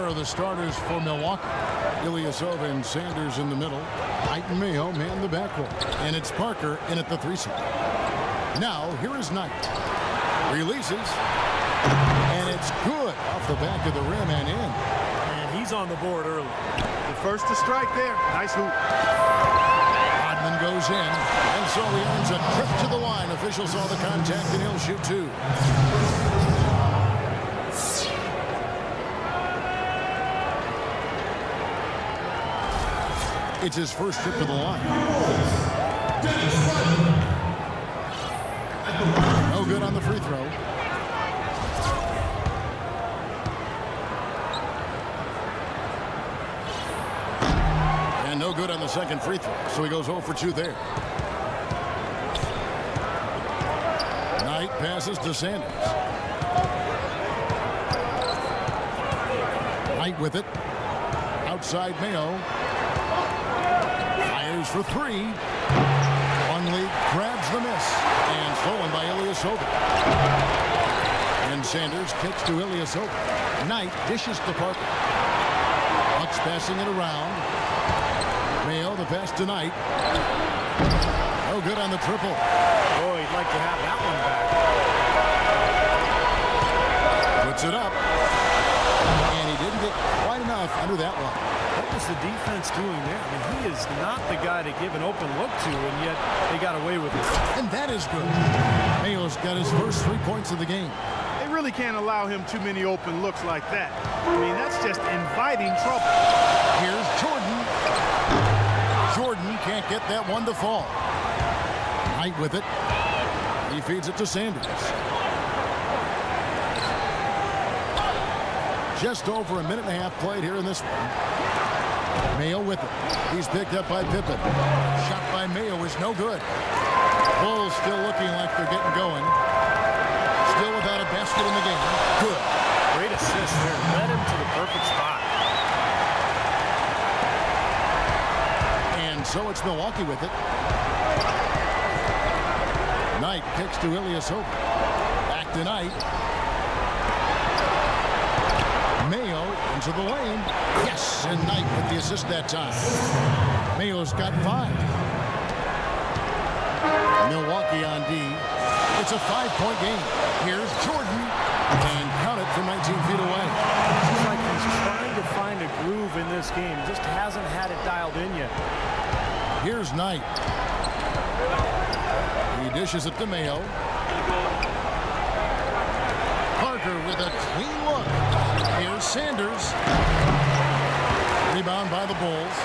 are the starters for Milwaukee. Ilyasova and Sanders in the middle. Knight and Mayo man the backcourt. And it's Parker in at the 3 spot. Now, here is Knight. Releases. And it's good off the back of the rim and in. And he's on the board early. The first to strike there. Nice hoop. Rodman goes in. And so he earns a trip to the line. Officials saw the contact and he'll shoot 2. It's his first trip to the line. No good on the free throw. And no good on the second free throw. So he goes 0 for 2 there. Knight passes to Sanders. Knight with it. Outside Mayo. Fires for 3. Only grabs the miss. And stolen by Ilyasova. And Sanders kicks to Ilyasova. Knight dishes to Parker. Bucks passing it around. Mayo the pass to Knight. No good on the triple. Boy, he'd like to have that one back. Puts it up. And he didn't get quite enough under that one. What was the defense doing there? I mean, he is not the guy to give an open look to, and yet they got away with it. And that is good. Mayo's got his first 3 points of the game. They really can't allow him too many open looks like that. I mean, that's just inviting trouble. Here's Jordan. Jordan can't get that one to fall. Knight with it. He feeds it to Sanders. Just over a minute and a half played here in this one. Mayo with it. He's picked up by Pippen. Shot by Mayo is no good. Bulls still looking like they're getting going. Still without a basket in the game. Good. Great assist there. Led him to the perfect spot. And so it's Milwaukee with it. Knight kicks to Ilyasova. Back to Knight. Mayo into the lane. Yes, and Knight with the assist that time. Mayo's got 5. Milwaukee on D. It's a 5-point game. Here's Jordan. And count it from 19 feet away. Seems like he's trying to find a groove in this game. Just hasn't had it dialed in yet. Here's Knight. He dishes it to Mayo. Parker with a clean look. Here's Sanders. Rebound by the Bulls.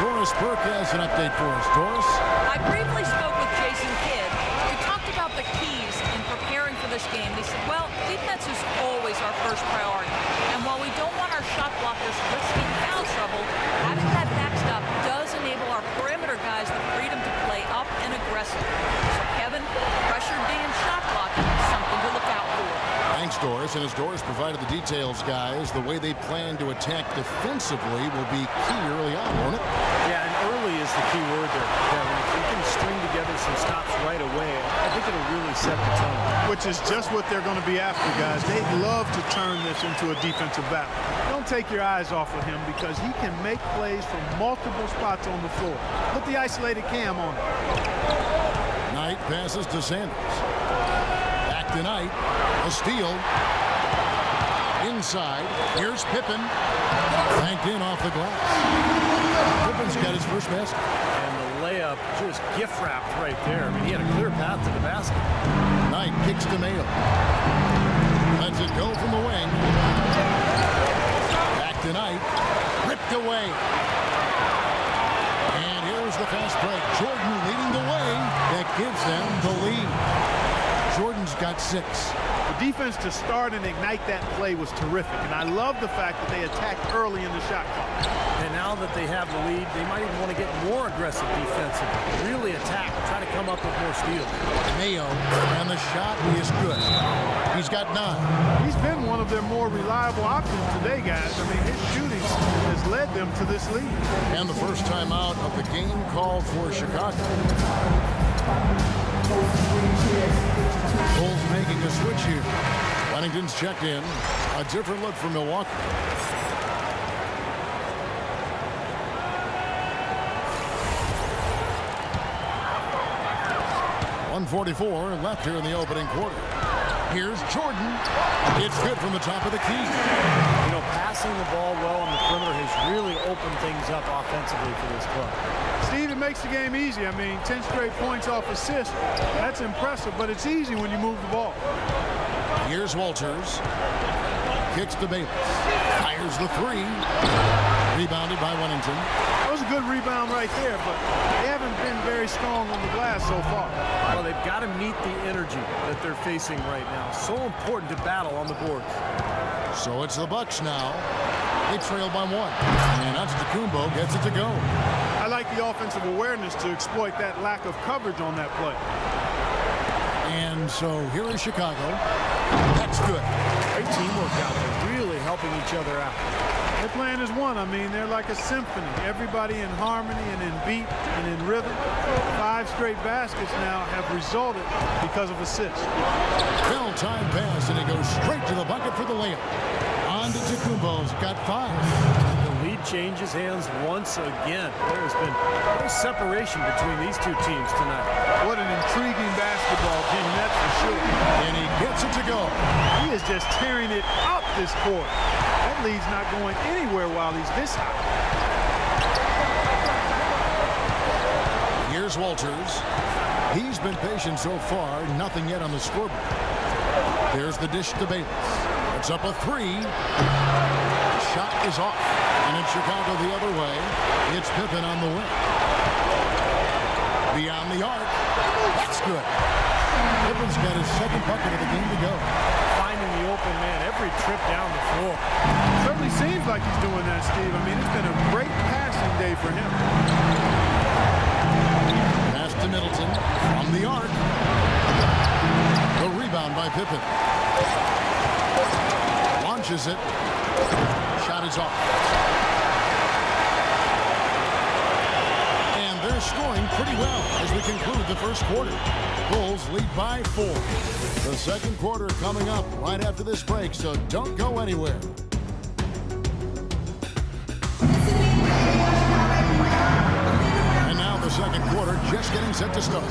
Doris Burke has an update for us. Doris? I briefly spoke with Jason Kidd. We talked about the keys in preparing for this game. He said, well, defense is always our first priority. And while we don't want our shot blockers risking foul trouble, having that backstop does enable our perimeter guys the freedom to play up and aggressive. So Kevin, pressure D and shot blocking, something to look out for. Thanks, Doris. And as Doris provided the details, guys, the way they plan to attack defensively will be key early on, won't it? Yeah, and early is the key word there, Kevin. If we can string together some stops right away, I think it'll really set the tone. Which is just what they're going to be after, guys. They'd love to turn this into a defensive battle. Don't take your eyes off of him because he can make plays from multiple spots on the floor. Put the isolated cam on him. Knight passes to Sanders. Back to Knight. A steal. Inside. Here's Pippen. Banked in off the glass. Pippen's got his first basket. And the layup just gift wrapped right there. I mean, he had a clear path to the basket. Knight kicks to Mayo. Lets it go from the wing. Back to Knight. Ripped away. And here's the fast break. Jordan leading the way. That gives them the lead. Jordan's got 6. The defense to start and ignite that play was terrific, and I love the fact that they attacked early in the shot clock. And now that they have the lead, they might even want to get more aggressive defensively. Really attack, try to come up with more steals. Mayo, and the shot is good. He's got 9. He's been one of their more reliable options today, guys. I mean, his shooting has led them to this lead. And the first time out of the game called for Chicago. Bulls making a switch here. Huntington's checked in. A different look for Milwaukee. .144 left here in the opening quarter. Here's Jordan. It's good from the top of the key. You know, passing the ball well on the perimeter has really opened things up offensively for this club. Steve, it makes the game easy. I mean, 10 straight points off assist. That's impressive, but it's easy when you move the ball. Here's Walters. Kicks to Bayless. Fires the three. Rebounded by Wennington. That was a good rebound right there, but they haven't been very strong on the glass so far. Well, they've got to meet the energy that they're facing right now. So important to battle on the boards. So it's the Bucks now. They trail by 1. And Antetokounmpo gets it to go. I like the offensive awareness to exploit that lack of coverage on that play. And so here is Chicago. That's good. Great teamwork out there, really helping each other out. They're playing as one. I mean, they're like a symphony. Everybody in harmony and in beat and in rhythm. 5 straight baskets now have resulted because of assists. Well-timed pass, and it goes straight to the bucket for the layup. Antetokounmpo's got 5. The lead changes hands once again. There has been no separation between these two teams tonight. What an intriguing basketball team, that's for sure. And he gets it to go. He is just tearing it up this court. That lead's not going anywhere while he's this high. Here's Walters. He's been patient so far. Nothing yet on the scoreboard. There's the dish to Bayless. It's up a 3. Shot is off. And in Chicago the other way, it's Pippen on the wing. Beyond the arc. That's good. Pippen's got his second bucket of the game to go. Finding the open man every trip down the floor. Certainly seems like he's doing that, Steve. I mean, it's been a great passing day for him. Pass to Middleton from the arc. The rebound by Pippen. Launches it. Shot is off. And they're scoring pretty well as we conclude the first quarter. Bulls lead by 4. The second quarter coming up right after this break, so don't go anywhere. And now the second quarter just getting set to start.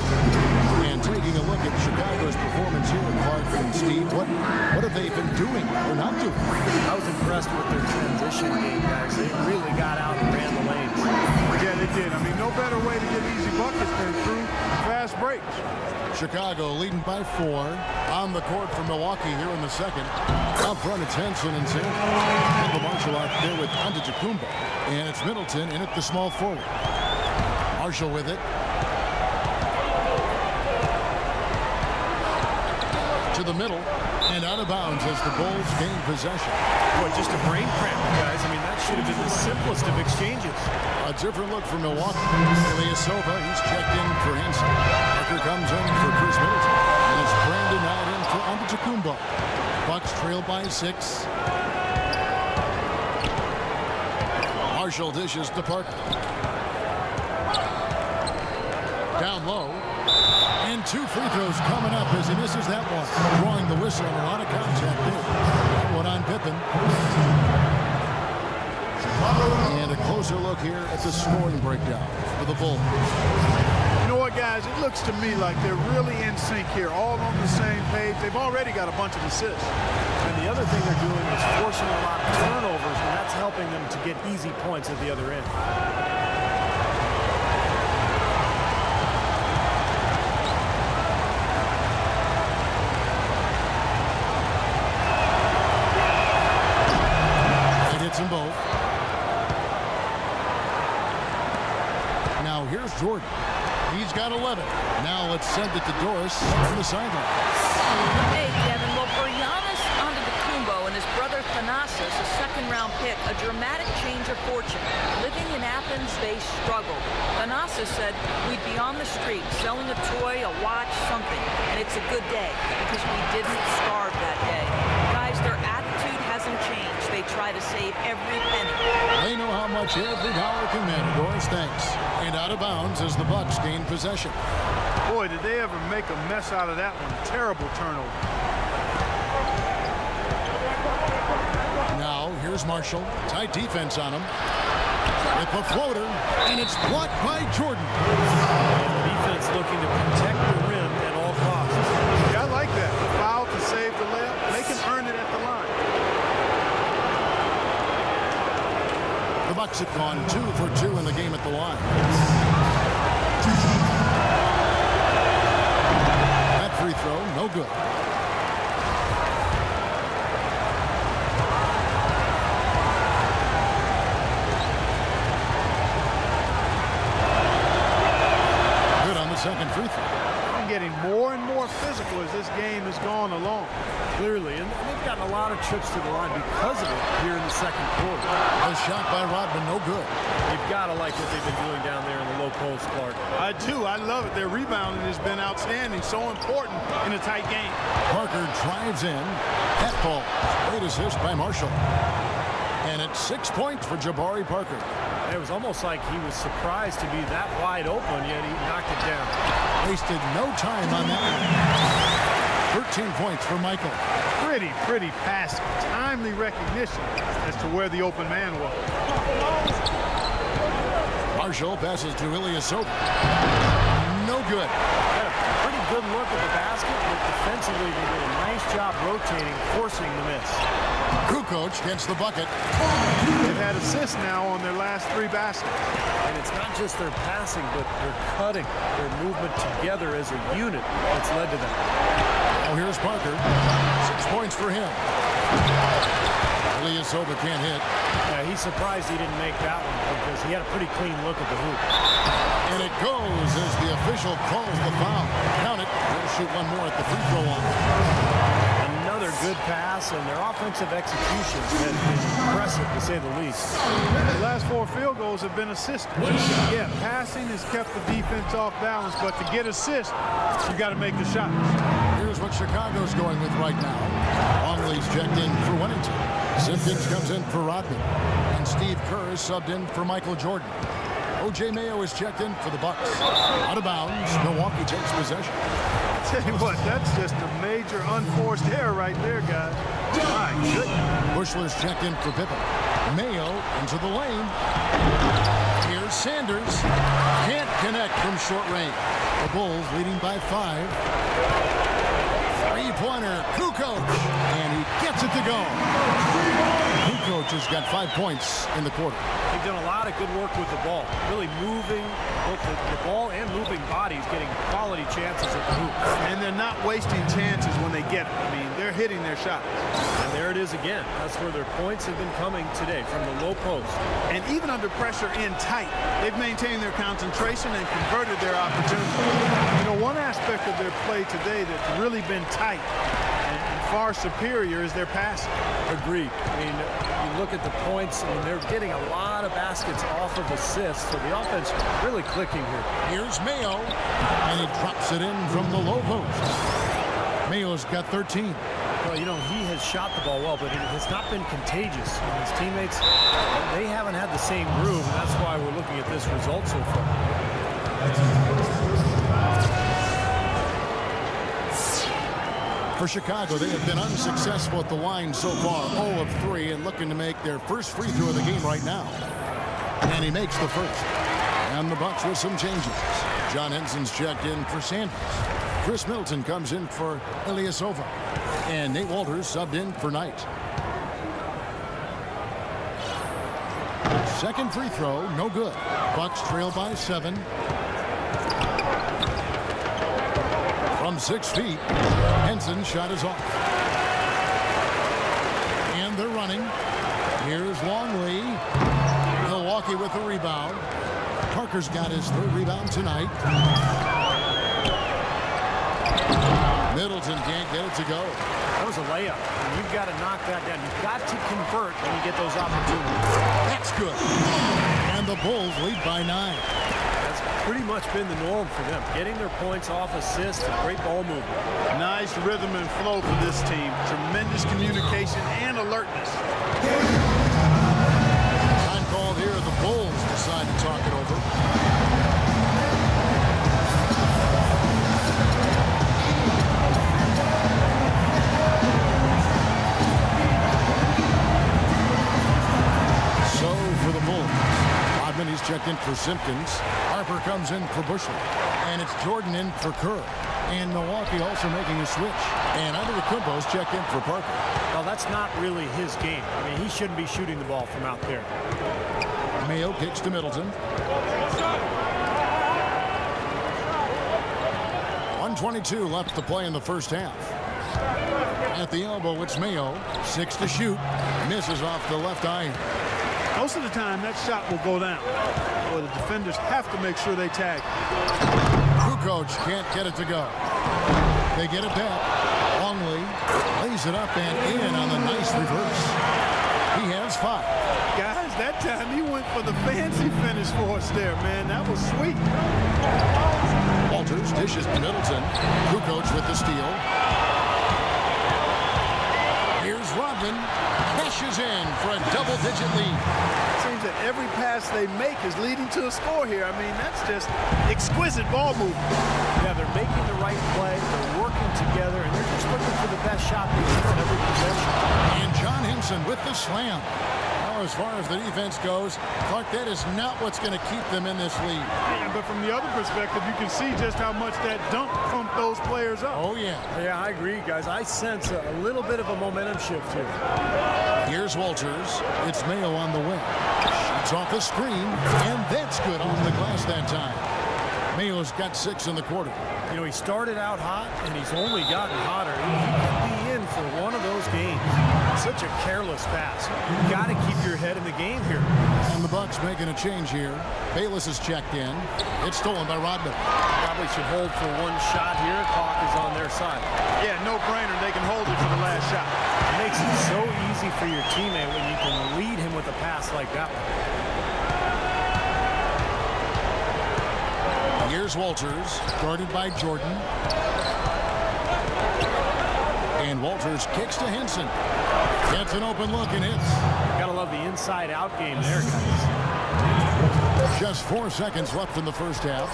And taking a look at Chicago's performance here, Clark and Steve, what have they been doing or not doing? I was impressed with their transition game, guys. They really got out and ran the lanes. Yeah, they did. I mean, no better way to get easy buckets than through fast breaks. Chicago leading by 4 on the court for Milwaukee here in the second. Up front, it's Henson and Sanders. And the Marshall out there with Antetokounmpo. And it's Middleton in at the small forward. Marshall with it. To the middle. And out of bounds as the Bulls gain possession. Boy, just a brain cramp, guys. I mean, that should have been the simplest of exchanges. A different look for Milwaukee. Ilyasova, he's checked in for Henson. Parker comes in for Chris Middleton. And it's Brandon out in for Antetokounmpo. Bucks trail by 6. Marshall dishes to Parker. Down low. And 2 free throws coming up as he misses that one. Drawing the whistle and a lot of contact there. One on Pippen. And a closer look here at the scoring breakdown for the Bulls. You know what, guys? It looks to me like they're really in sync here, all on the same page. They've already got a bunch of assists. And the other thing they're doing is forcing a lot of turnovers, and that's helping them to get easy points at the other end. Them both. Now here's Jordan. He's got 11. Now let's send it to Doris on the sideline. Hey, Kevin. Well, for Giannis Antetokounmpo and his brother Thanasis, a second-round pick, a dramatic change of fortune. Living in Athens, they struggled. Thanasis said, "We'd be on the street selling a toy, a watch, something, and it's a good day because we didn't starve that day." Guys, their attitude hasn't changed. They try to save every penny. They know how much every dollar can matter. Doris, thanks. And out of bounds as the Bucks gain possession. Boy, did they ever make a mess out of that one. Terrible turnover. Here's Marshall. Tight defense on him. With the floater, and it's blocked by Jordan. Defense looking to protect the rim at all costs. Yeah, I like that. Foul to save the layup. They can earn it at the line. The Bucks have gone 2 for 2 in the game at the line. That free throw, no good. Good on the second free throw. And getting more and more physical as this game has gone along. Clearly, and they've gotten a lot of trips to the line because of it here in the second quarter. A shot by Rodman, no good. You've got to like what they've been doing down there in the low post, Clark. I do. I love it. Their rebounding has been outstanding. So important in a tight game. Parker drives in. That ball. Great assist by Marshall. And it's 6 points for Jabari Parker. It was almost like he was surprised to be that wide open, yet he knocked it down. Wasted no time on that. 13 points for Michael. Pretty pass. Timely recognition as to where the open man was. Marshall passes to Ilyasova. No good. Got a pretty good look at the basket, but defensively they did a nice job rotating, forcing the miss. Kukoc gets the bucket. They've had assists now on their last 3 baskets. And it's not just their passing, but their cutting, their movement together as a unit that's led to that. Oh, here's Parker. 6 points for him. Ilyasova can't hit. Yeah, he's surprised he didn't make that one because he had a pretty clean look at the hoop. And it goes as the official calls the foul. Count it. They'll shoot one more at the free throw line. Another good pass, and their offensive execution has been impressive, to say the least. The last 4 field goals have been assisted. Yeah, passing has kept the defense off balance, but to get assists, you got to make the shots. Here's what Chicago's going with right now. Longley's checked in for Winnington. Simpkins comes in for Rodman. And Steve Kerr is subbed in for Michael Jordan. O.J. Mayo is checked in for the Bucks. Out of bounds, Milwaukee takes possession. Tell you what, that's just a major unforced error right there, guys. My goodness. Bushler's checked in for Pippen. Mayo into the lane. Here's Sanders. Can't connect from short range. The Bulls leading by 5. Three-pointer, Kukoc. And he gets it to go. Kukoc has got 5 points in the quarter. They've done a lot of good work with the ball, really moving both the ball and moving bodies, getting quality chances at the hoop. And they're not wasting chances when they get it. I mean, they're hitting their shots. And there it is again. That's where their points have been coming today, from the low post. And even under pressure in tight, they've maintained their concentration and converted their opportunities. You know, one aspect of their play today that's really been tight and far superior is their passing. Agreed. I mean, you look at the points, and they're getting a lot of baskets off of assists, so the offense really clicking here. Here's Mayo, and he drops it in from the low post. Mayo's got 13. Well, you know, he has shot the ball well, but it has not been contagious. And his teammates, they haven't had the same groove, and that's why we're looking at this result so far. For Chicago, they have been unsuccessful at the line so far, 0 of 3, and looking to make their first free throw of the game right now. And he makes the first. And the Bucks with some changes. John Henson's checked in for Sanders. Chris Middleton comes in for Ilyasova. And Nate Walters subbed in for Knight. Second free throw, no good. Bucks trail by 7. From 6 feet, Henson's shot is off. And they're running. Here's Longley. Milwaukee with the rebound. Parker's got his 3rd rebound tonight. Middleton can't get it to go. That was a layup. And you've got to knock that down. You've got to convert when you get those opportunities. That's good. And the Bulls lead by 9. That's pretty much been the norm for them. Getting their points off assists and great ball movement. Nice rhythm and flow for this team. Tremendous communication and alertness. Time called here. The Bulls decide to talk it over. checked in for Simpkins. Harper comes in for Bushley. And it's Jordan in for Kerr. And Milwaukee also making a switch. And Antetokounmpo's checked in for Parker. Well, that's not really his game. I mean, he shouldn't be shooting the ball from out there. Mayo kicks to Middleton. 1:22 left to play in the first half. At the elbow, it's Mayo. 6 to shoot. Misses off the left eye. Most of the time, that shot will go down. Or the defenders have to make sure they tag. Kukoc can't get it to go. They get it back. Longley lays it up and in on the nice reverse. He has 5. Guys, that time he went for the fancy finish for us there, man. That was sweet. Walters dishes to Middleton. Kukoc with the steal. Here's Rodman. Cashes in for a double-digit lead. Seems that every pass they make is leading to a score here. I mean, that's just exquisite ball movement. Yeah, they're making the right play. They're working together, and they're just looking for the best shot they can in every possession. And John Henson with the slam. Now, as far as the defense goes, Clark, that is not what's going to keep them in this lead. Yeah, but from the other perspective, you can see just how much that dunk pumped those players up. Oh, yeah. Yeah, I agree, guys. I sense a little bit of a momentum shift here. Here's Walters. It's Mayo on the wing. Shoots off the screen, and that's good on the glass that time. Mayo's got 6 in the quarter. You know, he started out hot, and he's only gotten hotter. He could be in for one of those games. Such a careless pass. You've got to keep your head in the game here. And the Bucks making a change here. Bayless is checked in. It's stolen by Rodman. Probably should hold for one shot here. Clock is on their side. Yeah, no brainer. They can hold it for the last shot. It makes it so easy for your teammate when you can lead him with a pass like that one. Here's Walters, guarded by Jordan. And Walters kicks to Henson. Gets an open look and hits. Gotta love the inside-out game there, guys. Just 4 seconds left in the first half.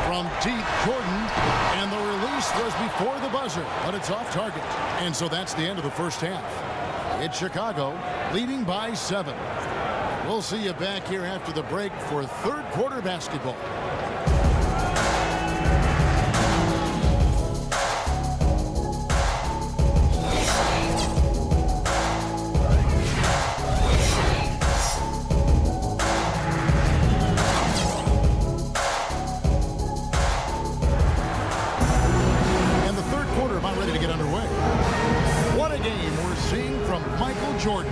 From deep, Jordan, and the release was before the buzzer, but it's off target. And so that's the end of the first half. It's Chicago leading by 7. We'll see you back here after the break for third quarter basketball. Jordan.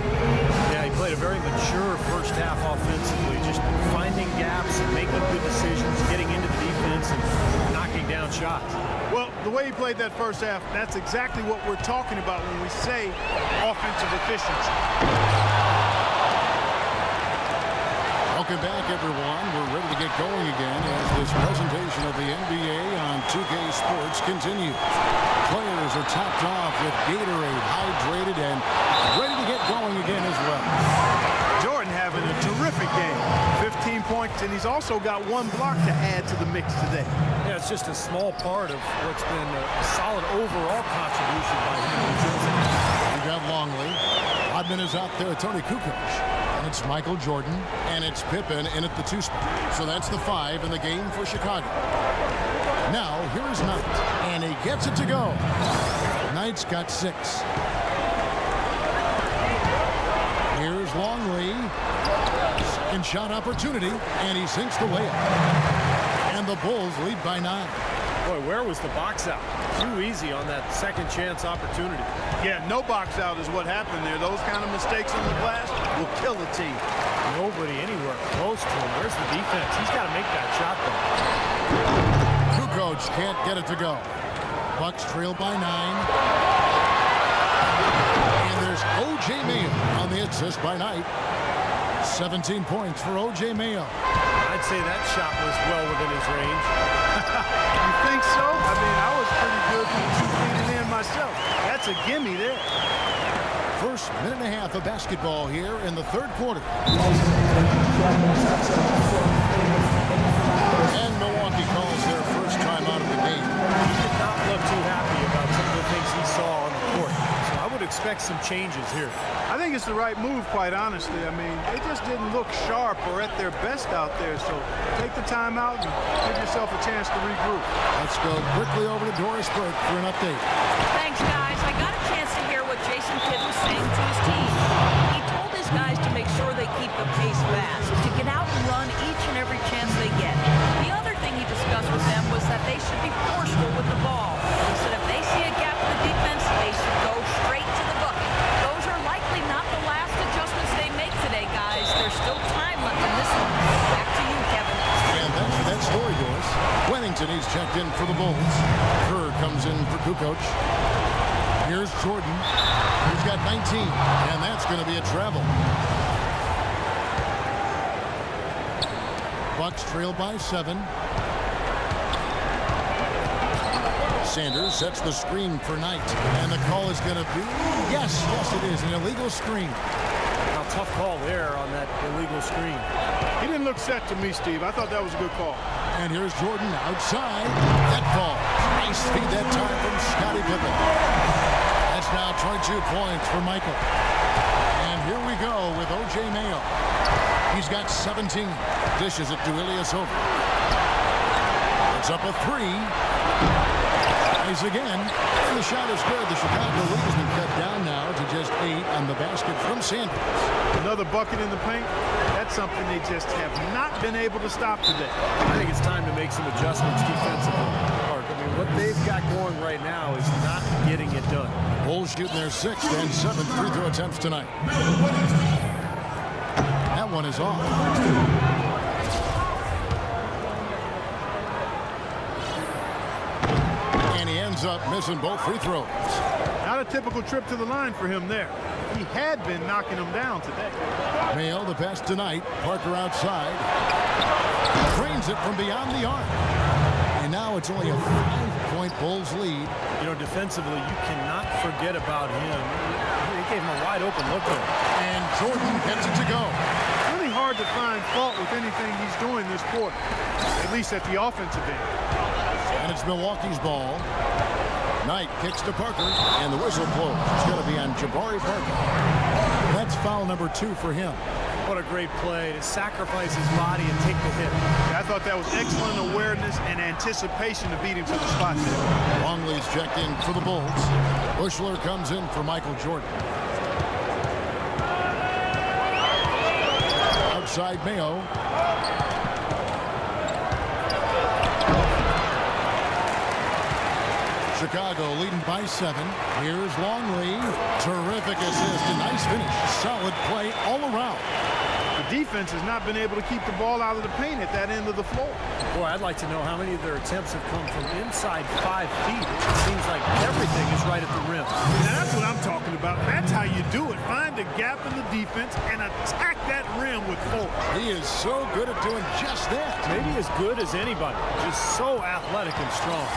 Yeah, he played a very mature first half offensively, just finding gaps and making good decisions, getting into the defense and knocking down shots. Well, the way he played that first half, that's exactly what we're talking about when we say offensive efficiency. Welcome back, everyone. We're ready to get going again as this presentation of the NBA on 2K Sports continues. Players are topped off with Gatorade, hydrated, and ready to get going again as well. Jordan having a terrific game. 15 points, and he's also got 1 block to add to the mix today. Yeah, it's just a small part of what's been a solid overall contribution by him. We got Longley. Rodman is out there, Tony Kukoc. And it's Michael Jordan, and it's Pippen in at the 2 spot. So that's the 5 in the game for Chicago. Now, here is Knight, and he gets it to go. Knight's got 6. Here's Longley. Second shot opportunity, and he sinks the layup. And the Bulls lead by 9. Boy, where was the box out? Too easy on that second chance opportunity. Yeah, no box out is what happened there. Those kind of mistakes on the glass will kill a team. Nobody anywhere close to him. Where's the defense? He's got to make that shot, though. Kukoc can't get it to go. Bucks trail by 9. And there's O.J. Mayo on the assist by Knight. 17 points for O.J. Mayo. I'd say that shot was well within his range. You think so? I mean, I was pretty good from 2 feet in myself. That's a gimme there. First minute and a half of basketball here in the third quarter. And Milwaukee calls their first time out of the game. He did not look too happy about some of the things he saw on the court. So I would expect some changes here. I think it's the right move, quite honestly. I mean, they just didn't look sharp or at their best out there. So take the time out and give yourself a chance to regroup. Let's go quickly over to Doris Burke for an update. Thanks, guys. I got a chance to hear what Jason Kidd was saying to his team. He told his guys to make sure they keep the pace fast, to get out and run each and every chance they get. The other thing he discussed with them was that they should be forceful with the ball. He said if they see a gap in the defense, they should go straight to the bucket. Those are likely not the last adjustments they make today, guys. There's still time left in this one. Back to you, Kevin. And thanks for that story, Doris. Wennington, he's checked in for the Bulls. Kerr comes in for Kukoc. Here's Jordan. He's got 19, and that's going to be a travel. Bucks trail by 7. Sanders sets the screen for Knight, and the call is going to be, yes, it is, an illegal screen. Now, tough call there on that illegal screen. He didn't look set to me, Steve. I thought that was a good call. And here's Jordan outside. That ball. Nice feed that time from Scottie Pippen. That's now 22 points for Michael. And here we go with O.J. Mayo. He's got 17. Dishes it to Ilyasova. It's up a 3. Tries again. And the shot is good. The Chicago lead has been cut down now to just 8 on the basket from Sanders. Another bucket in the paint. That's something they just have not been able to stop today. I think it's time to make some adjustments defensively. I mean, what they've got going right now is not getting it done. Bulls shooting their 6th and 7th free throw attempts tonight. That one is off. And he ends up missing both free throws. Not a typical trip to the line for him there. He had been knocking them down today. Mayo, the pass tonight. Parker outside. Drains it from beyond the arc. And now it's only a 5-point Bulls lead. You know, defensively, you cannot forget about him. He gave him a wide open look there. And Jordan gets it to go. Really hard to find fault with anything he's doing this quarter, at least at the offensive end. And it's Milwaukee's ball. Knight kicks to Parker, and the whistle blows. It's going to be on Jabari Parker. That's foul number 2 for him. What a great play to sacrifice his body and take the hit. I thought that was excellent awareness and anticipation to beat him to the spot there. Longley's checked in for the Bulls. Bushler comes in for Michael Jordan. Outside Mayo. Chicago leading by 7. Here's Longley. Terrific assist. A nice finish. Solid play all around. The defense has not been able to keep the ball out of the paint at that end of the floor. Boy, I'd like to know how many of their attempts have come from inside 5 feet. It seems like everything is right at the rim. Now that's what I'm talking about. That's how you do it. Find a gap in the defense and attack that rim with force. He is so good at doing just that. Maybe as good as anybody. Just so athletic and strong.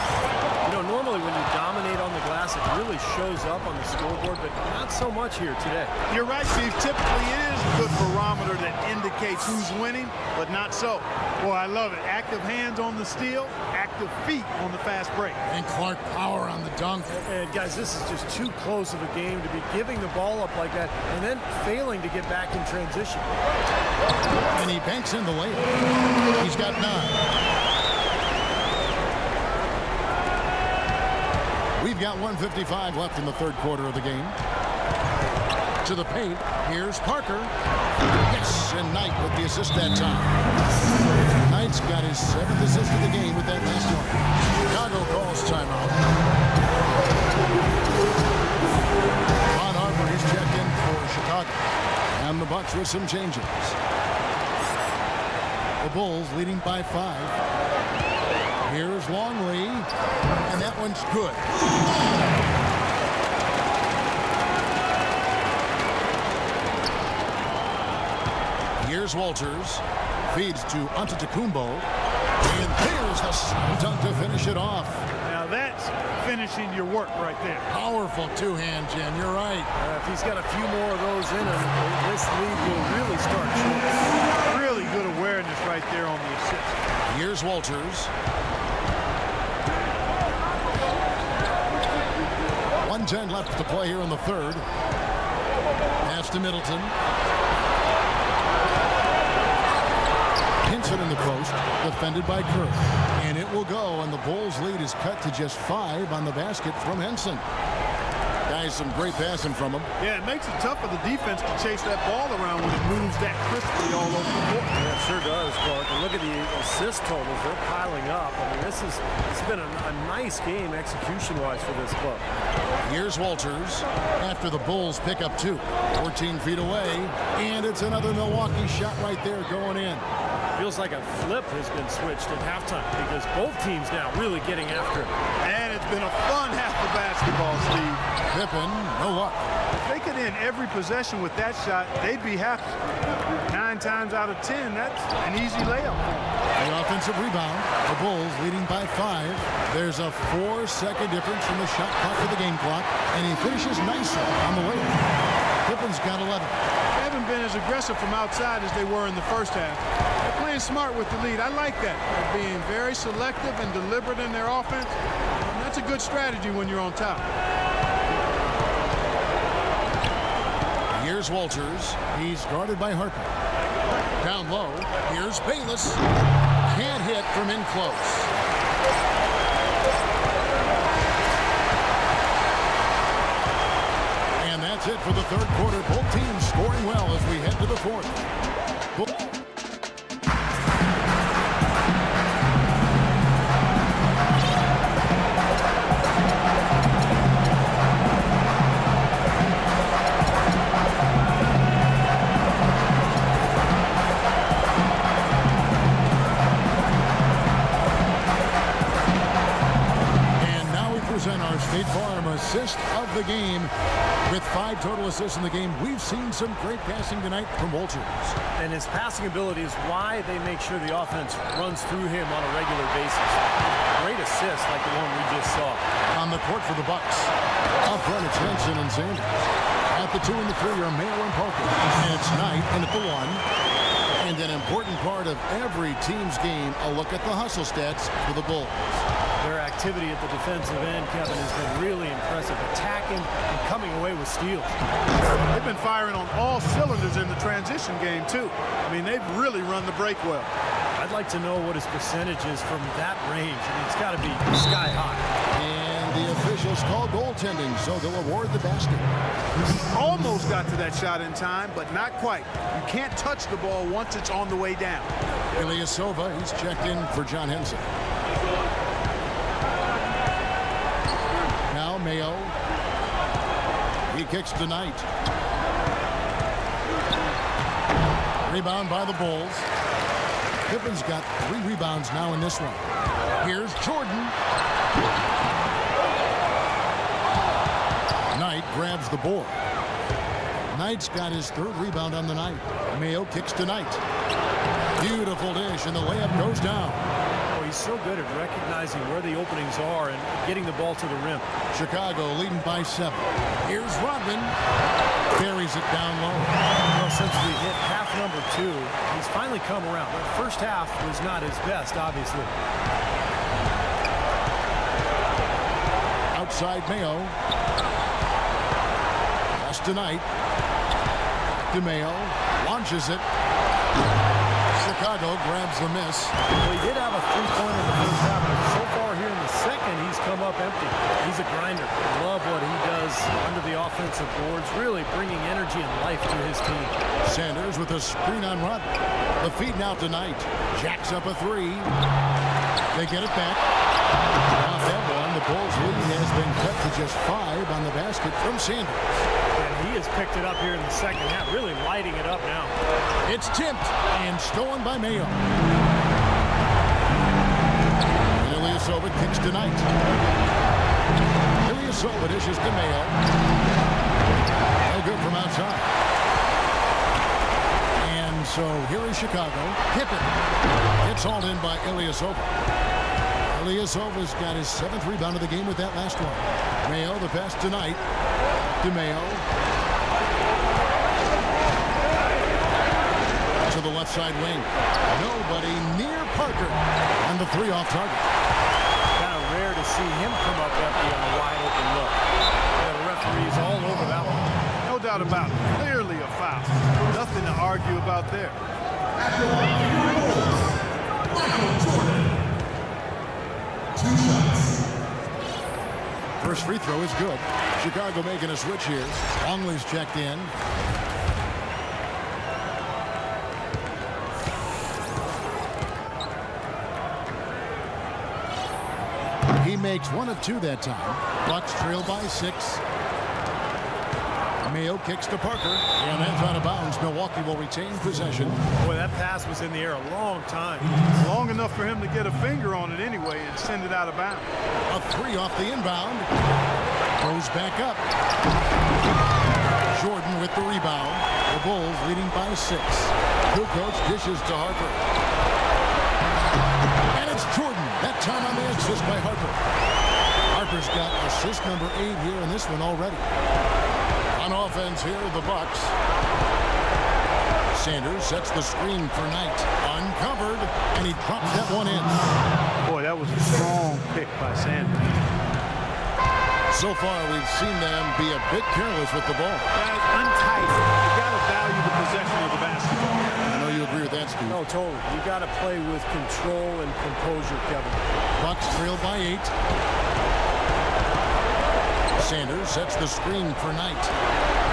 You know, normally when you dominate on the glass, it really shows up on the scoreboard, but not so much here today. You're right, Steve. Typically it is a good barometer that indicates who's winning, but not so. Boy, I love it. Active hands on the steal, active feet on the fast break. And Clark power on the dunk. And guys, this is just too close of a game to be giving the ball up like that and then failing to get back in transition. And he banks in the layup. He's got 9. We've got 1:55 left in the 3rd quarter of the game. To the paint. Here's Parker. Yes, and Knight with the assist that time. Knight's got his 7th assist of the game with that last one. Chicago calls timeout. Ron Harper is checked in for Chicago. And the Bucks with some changes. The Bulls leading by 5. Here's Longley, and that one's good. Here's Walters, feeds to Antetokounmpo, and there's the slam dunk to finish it off. Now that's finishing your work right there. Powerful 2-hand, Jim. You're right. If he's got a few more of those in him, this lead will really start shooting. Really good awareness right there on the assist. Here's Walters. 1 2:10 left to play here in the third. Pass to Middleton. Hinson in the post, defended by Kerr. And it will go, and the Bulls lead is cut to just 5 on the basket from Henson. Guys, some great passing from him. Yeah, it makes it tough for the defense to chase that ball around when it moves that crisply all over the court. Yeah, it sure does, Clark. And look at the assist totals. They're piling up. I mean, it's been a nice game execution-wise for this club. Here's Walters after the Bulls pick up 2. 14 feet away, and it's another Milwaukee shot right there going in. Feels like a flip has been switched at halftime because both teams now really getting after it. And it's been a fun half of basketball, Steve. Pippen, no luck. If they could end every possession with that shot, they'd be happy. 9 times out of 10, that's an easy layup. The offensive rebound. The Bulls leading by 5. There's a 4-second difference from the shot clock to the game clock, and he finishes nicely on the way. Pippen's got 11. They haven't been as aggressive from outside as they were in the first half. They're playing smart with the lead. I like that. They're being very selective and deliberate in their offense. And that's a good strategy when you're on top. Here's Walters. He's guarded by Harper. Down low. Here's Bayless. Can't hit from in close. And that's it for the third quarter. Both teams scoring well as we head to the fourth. State Farm assist of the game. With 5 total assists in the game, we've seen some great passing tonight from Walters. And his passing ability is why they make sure the offense runs through him on a regular basis. Great assist like the one we just saw. On the court for the Bucks. Up front, it's Henson and Sanders. At the 2 and the 3 are Mayo and Parker. And it's Knight in at the 1. And an important part of every team's game, a look at the hustle stats for the Bulls. Their activity at the defensive end, Kevin, has been really impressive. Attacking and coming away with steals. They've been firing on all cylinders in the transition game, too. I mean, they've really run the break well. I'd like to know what his percentage is from that range. I mean, it's got to be sky high. And the officials call goaltending, so they'll award the basket. Almost got to that shot in time, but not quite. You can't touch the ball once it's on the way down. Ilyasova, he's checked in for John Henson. Now Mayo. He kicks to Knight. Rebound by the Bulls. Pippen's got 3 rebounds now in this one. Here's Jordan. Knight grabs the board. Knight's got his 3rd rebound on the night. Mayo kicks to Knight. Beautiful dish, and the layup goes down. Oh, he's so good at recognizing where the openings are and getting the ball to the rim. Chicago leading by 7. Here's Rodman. Carries it down low. Well, since we hit half number 2, he's finally come around. The first half was not his best, obviously. Outside Mayo. Pass to Knight. DeMayo launches it. Chicago grabs the miss. Well, he did have a 3-pointer in the first half, but so far here in the second, he's come up empty. He's a grinder. Love what he does under the offensive boards, really bringing energy and life to his team. Sanders with a screen on Rodman. The feed now to Knight. Jacks up a 3. They get it back. Off that one, the Bulls lead has been cut to just 5 on the basket from Sanders. And he has picked it up here in the second half, really lighting it up now. It's tipped and stolen by Mayo. And Ilyasova kicks to Knight. Ilyasova dishes to Mayo. No good from outside. And so here is Chicago. Pippen. It's hauled in by Ilyasova. Ilyasova's got his 7th rebound of the game with that last one. Mayo, the pass to Knight. To Mayo. To the left side wing. Nobody near Parker. And the 3 off target. Kind of rare to see him come up empty on a wide open look. The referee's all over that one. No doubt about it. Clearly a foul. Nothing to argue about there. First free throw is good. Chicago making a switch here. Longley's checked in. He makes 1 of 2 that time. Bucks trail by 6. Mayo kicks to Parker, and that's out of bounds. Milwaukee will retain possession. Boy, that pass was in the air a long time. Long enough for him to get a finger on it anyway and send it out of bounds. A 3 off the inbound. Goes back up. Jordan with the rebound. The Bulls leading by 6. Kukoc dishes to Harper. And it's Jordan. That time on the assist by Harper. Harper's got assist number 8 here in this one already. On offense here, the Bucks. Sanders sets the screen for Knight. Uncovered, and he drops that one in. Boy, that was a strong pick by Sanders. So far, we've seen them be a bit careless with the ball. Guys, untight. You got to value the possession of the basketball. I know you agree with that, Steve. No, totally. You got to play with control and composure, Kevin. Bucks trail by 8. Sanders sets the screen for Knight.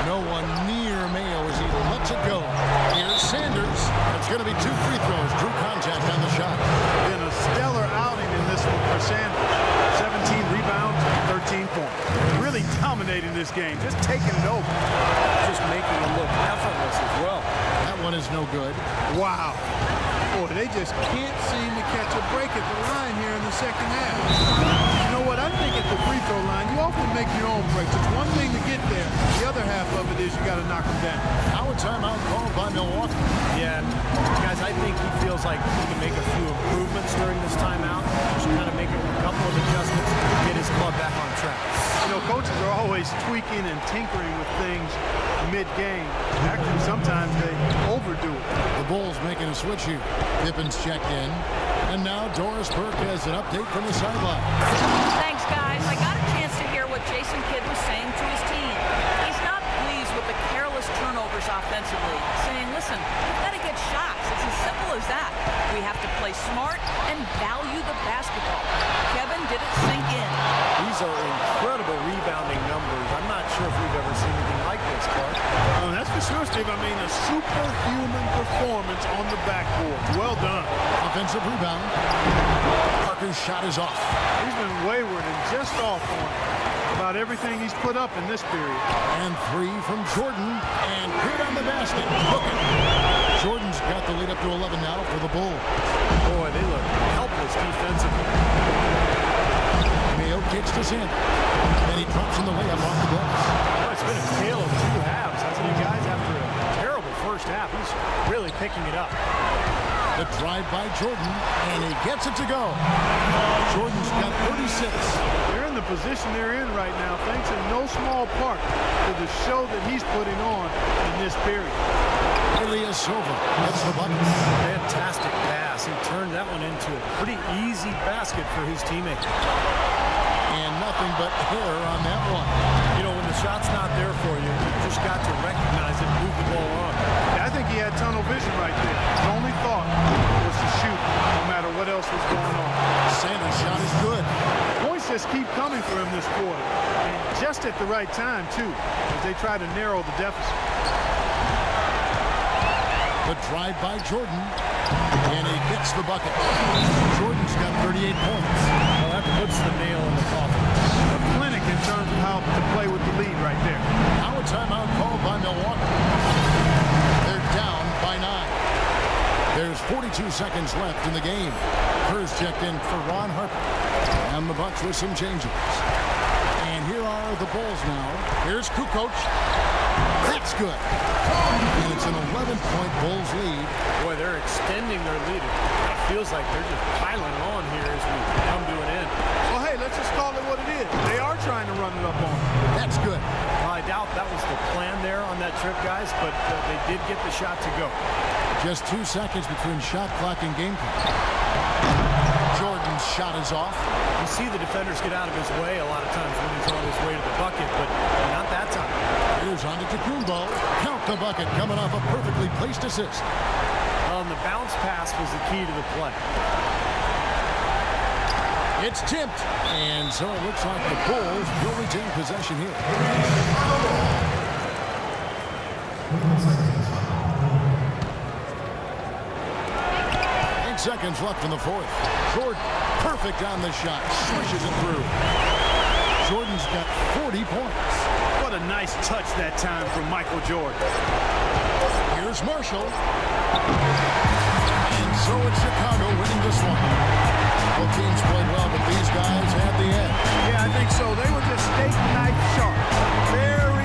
No one near Mayo as he lets it go. Here's Sanders. It's going to be 2 free throws. Drew contact on the shot. Been a stellar outing in this one for Sanders. 17 rebounds, 13 points. Really dominating this game. Just taking it over. Just making it look effortless as well. That one is no good. Wow. Boy, they just can't seem to catch a break at the line here in the second half. You know what? I think at the free throw line, you often make your own breaks. It's one thing to get there. The other half of it is you got to knock them down. Now a timeout called by Milwaukee. Yeah, guys, I think he feels like he can make a few improvements during this timeout. Just kind of make a couple of adjustments, get his club back on track. You know, coaches are always tweaking and tinkering with things mid-game. Actually, sometimes they overdo it. The Bulls making a switch here. Pippin's checked in. And now Doris Burke has an update from the sideline. Thanks, guys. I got a chance to hear what Jason Kidd was saying to his team. He's not pleased with the careless turnovers offensively, saying, listen, we've got to get shots. It's as simple as that. We have to play smart and value the basketball. Kevin, did it sink in? These are incredible rebounding numbers. I'm not sure if we've ever seen anything like this, Clark. Oh, that's for sure, Steve. I mean, a superhuman performance on the backboard. Well done. Offensive rebound. Parker's shot is off. He's been wayward and just off on about everything he's put up in this period. And 3 from Jordan. And good on the basket. Looking. Jordan's got the lead up to 11 now for the Bulls. Boy, they look helpless defensively. Mayo kicks to Sanders. And he drops in the layup off the glass. Well, it's been a tale of 2 halves, hasn't it, guys? After a terrible first half, he's really picking it up. The drive by Jordan, and he gets it to go. Jordan's got 36. They're in the position they're in right now, thanks in no small part to the show that he's putting on in this period. Ilyasova gets the bucket. Fantastic pass. He turned that one into a pretty easy basket for his teammate. And nothing but hair on that one. You know, when the shot's not there for you, you just got to recognize it and move the ball on. I think he had tunnel vision right there. His only thought was to shoot, no matter what else was going on. Sanders' shot is good. Points just keep coming for him this quarter. And just at the right time, too, as they try to narrow the deficit. The drive by Jordan, and he gets the bucket. Jordan's got 38 points. Well, that puts the nail in the coffin. A clinic in terms of how to play with the lead right there. Now a timeout called by Milwaukee. They're down by 9. There's 42 seconds left in the game. Kerr's checked in for Ron Harper. And the Bucks with some changes. And here are the Bulls now. Here's Kukoc. That's good. And it's an 11-point Bulls lead. Boy, they're extending their lead. It feels like they're just piling on here as we come to an end. Well, hey, let's just call it what it is. They are trying to run it up on them. That's good. Well, I doubt that was the plan there on that trip, guys, but they did get the shot to go. Just 2 seconds between shot clock and game clock. Jordan's shot is off. You see the defenders get out of his way a lot of times when he's on his way to the bucket, but not that time. Here's on to Tacumbo. Count the bucket coming off a perfectly placed assist. The bounce pass was the key to the play. It's tipped. And so it looks like the Bulls will retain possession here. 8 seconds left in the fourth. Jordan, perfect on the shot. Swishes it through. Jordan's got 40 points. What a nice touch that time from Michael Jordan. Here's Marshall. And so it's Chicago winning this one. Both teams played well, but these guys had the edge. Yeah, I think so. They were just steak knife sharp. Very